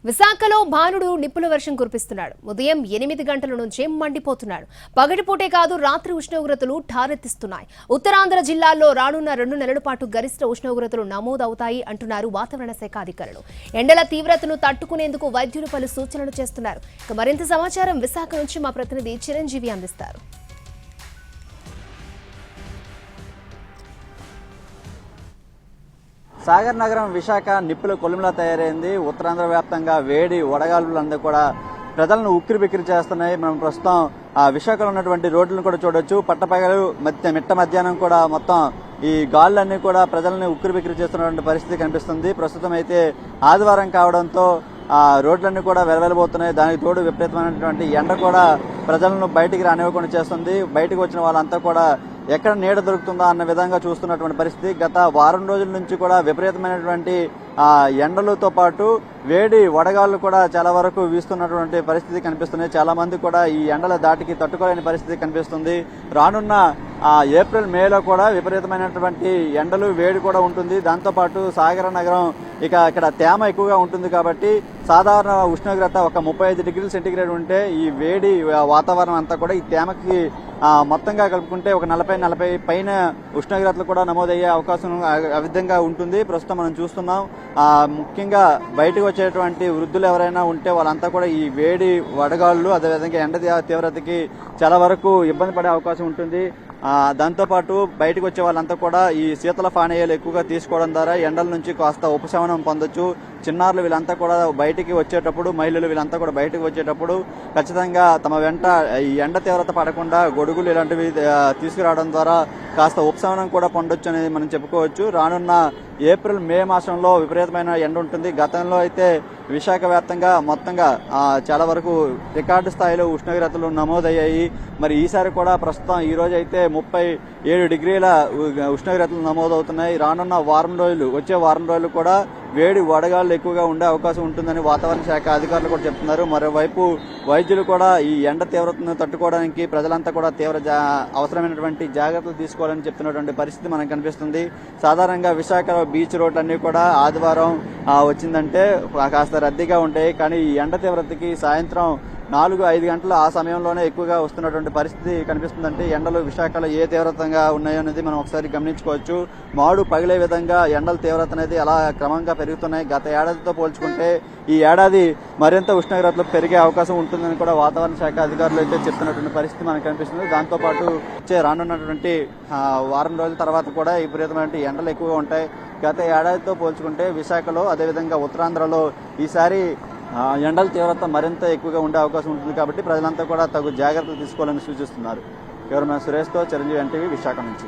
విశాఖలో భానుడు నిప్పుల వర్షం కురిపిస్తున్నాడు. ఉదయం 8 గంటల నుంచే మండిపోతున్నాడు. పగటిపూటే కాదు రాత్రి ఉష్ణోగ్రతలు ఠారెత్తిస్తున్నాయి. ఉత్తరాంధ్ర జిల్లాల్లో రానున్న 2 నెలల పాటు గరిష్ట ఉష్ణోగ్రతలు నమోదవుతాయి అంటున్నారు వాతావరణ శాఖ అధికారులు. ఎండల తీవ్రతను తట్టుకునేందుకు వైద్యులు పలు సూచనలు చేస్తున్నారు. మరింత సమాచారం విశాఖ నుంచి మా ప్రతినిధి చిరంజీవి అందిస్తారు. సాగర్ నగరం విశాఖ నిప్పుల కొలిమిలా తయారైంది. ఉత్తరాంధ్ర వ్యాప్తంగా వేడి వడగాలులందరూ కూడా ప్రజలను ఉక్కిరిబిక్కిరి చేస్తున్నాయి. మనం ప్రస్తుతం విశాఖలో ఉన్నటువంటి రోడ్లను కూడా చూడొచ్చు. పట్టపగలు మిట్ట మధ్యాహ్నం కూడా మొత్తం ఈ గాలులన్నీ కూడా ప్రజలను ఉక్కిరిబిక్కిరి చేస్తున్నటువంటి పరిస్థితి కనిపిస్తుంది. ప్రస్తుతం అయితే ఆదివారం కావడంతో రోడ్లన్నీ కూడా వెలవెలబోతున్నాయి. దానికి తోడు విపరీతమైనటువంటి ఎండ కూడా ప్రజలను బయటికి రానివ్వకుండా చేస్తుంది. బయటకు వచ్చిన వాళ్ళంతా కూడా ఎక్కడ నీడ దొరుకుతుందా అన్న విధంగా చూస్తున్నటువంటి పరిస్థితి. గత వారం రోజుల నుంచి కూడా విపరీతమైనటువంటి ఎండలతో పాటు వేడి వడగాళ్లు కూడా చాలా వరకు వీస్తున్నటువంటి పరిస్థితి కనిపిస్తున్నాయి. చాలా మంది కూడా ఈ ఎండల దాటికి తట్టుకోలేని పరిస్థితి కనిపిస్తుంది. రానున్న ఏప్రిల్ మేలో కూడా విపరీతమైనటువంటి ఎండలు వేడి కూడా ఉంటుంది. దాంతోపాటు సాగర నగరం ఇక్కడ తేమ ఎక్కువగా ఉంటుంది కాబట్టి సాధారణ ఉష్ణోగ్రత ఒక 35 డిగ్రీల సెంటీగ్రేడ్ ఉంటే ఈ వేడి వాతావరణం అంతా కూడా ఈ తేమకి మొత్తంగా కలుపుకుంటే ఒక 40 పైన ఉష్ణోగ్రతలు కూడా నమోదయ్యే అవకాశం ఆ విధంగా ఉంటుంది. ప్రస్తుతం మనం చూస్తున్నాం. ముఖ్యంగా బయటకు వచ్చేటువంటి వృద్ధులు ఎవరైనా ఉంటే వాళ్ళంతా కూడా ఈ వేడి వడగాళ్ళు అదేవిధంగా ఎండ తీవ్రతకి చాలా వరకు ఇబ్బంది పడే అవకాశం ఉంటుంది. దాంతోపాటు బయటకు వచ్చే వాళ్ళంతా కూడా ఈ శీతల పానీయాలు ఎక్కువగా తీసుకోవడం ద్వారా ఎండల నుంచి కాస్త ఉపశమనం పొందొచ్చు. చిన్నారులు వీళ్ళంతా కూడా బయటికి వచ్చేటప్పుడు, మహిళలు వీళ్ళంతా కూడా బయటకు వచ్చేటప్పుడు ఖచ్చితంగా తమ వెంట ఈ ఎండ తీవ్రత పడకుండా గొడుగులు ఇలాంటివి తీసుకురావడం ద్వారా కాస్త ఉపశమనం కూడా పొందొచ్చు అనేది మనం చెప్పుకోవచ్చు. రానున్న ఏప్రిల్ మే మాసంలో విపరీతమైన ఎండ ఉంటుంది. గతంలో అయితే విశాఖ వ్యాప్తంగా మొత్తంగా చాలా వరకు రికార్డు స్థాయిలో ఉష్ణోగ్రతలు నమోదయ్యాయి. మరి ఈసారి కూడా ప్రస్తుతం ఈ రోజు అయితే 37 డిగ్రీల ఉష్ణోగ్రతలు నమోదవుతున్నాయి. రానున్న వచ్చే వారం రోజులు కూడా వేడి వడగాళ్ళు ఎక్కువగా ఉండే అవకాశం ఉంటుందని వాతావరణ శాఖ అధికారులు కూడా చెప్తున్నారు. మరోవైపు వైద్యులు కూడా ఈ ఎండ తీవ్రతను తట్టుకోవడానికి ప్రజలంతా కూడా అవసరమైనటువంటి జాగ్రత్తలు తీసుకోవాలని చెప్తున్నటువంటి పరిస్థితి మనకు కనిపిస్తుంది. సాధారణంగా విశాఖ బీచ్ రోడ్లన్నీ కూడా ఆదివారం వచ్చిందంటే కాస్త రద్దీగా ఉంటాయి. కానీ ఈ ఎండ తీవ్రతకి సాయంత్రం 4-5 గంటలు ఆ సమయంలోనే ఎక్కువగా వస్తున్నటువంటి పరిస్థితి కనిపిస్తుందంటే ఎండలు విశాఖలో ఏ తీవ్రతంగా ఉన్నాయో అనేది మనం ఒకసారి గమనించుకోవచ్చు. మాడు పగిలే విధంగా ఎండల తీవ్రత అనేది అలా క్రమంగా పెరుగుతున్నాయి. గత ఏడాదితో పోల్చుకుంటే ఈ ఏడాది మరింత ఉష్ణోగ్రతలు పెరిగే అవకాశం ఉంటుందని కూడా వాతావరణ శాఖ అధికారులు అయితే చెప్తున్నటువంటి పరిస్థితి మనకు కనిపిస్తుంది. దాంతోపాటు రానున్నటువంటి వారం రోజుల తర్వాత కూడా విపరీతమైన ఎండలు ఎక్కువగా ఉంటాయి. గత ఏడాదితో పోల్చుకుంటే విశాఖలో అదేవిధంగా ఉత్తరాంధ్రలో ఈసారి ఎండల తీవ్రత మరింత ఎక్కువగా ఉండే అవకాశం ఉంటుంది. కాబట్టి ప్రజలంతా కూడా తగు జాగ్రత్తలు తీసుకోవాలని సూచిస్తున్నారు. కెమెరామెన్ సురేష్తో చిరంజీవి, ఎన్టీవీ, విశాఖ నుంచి.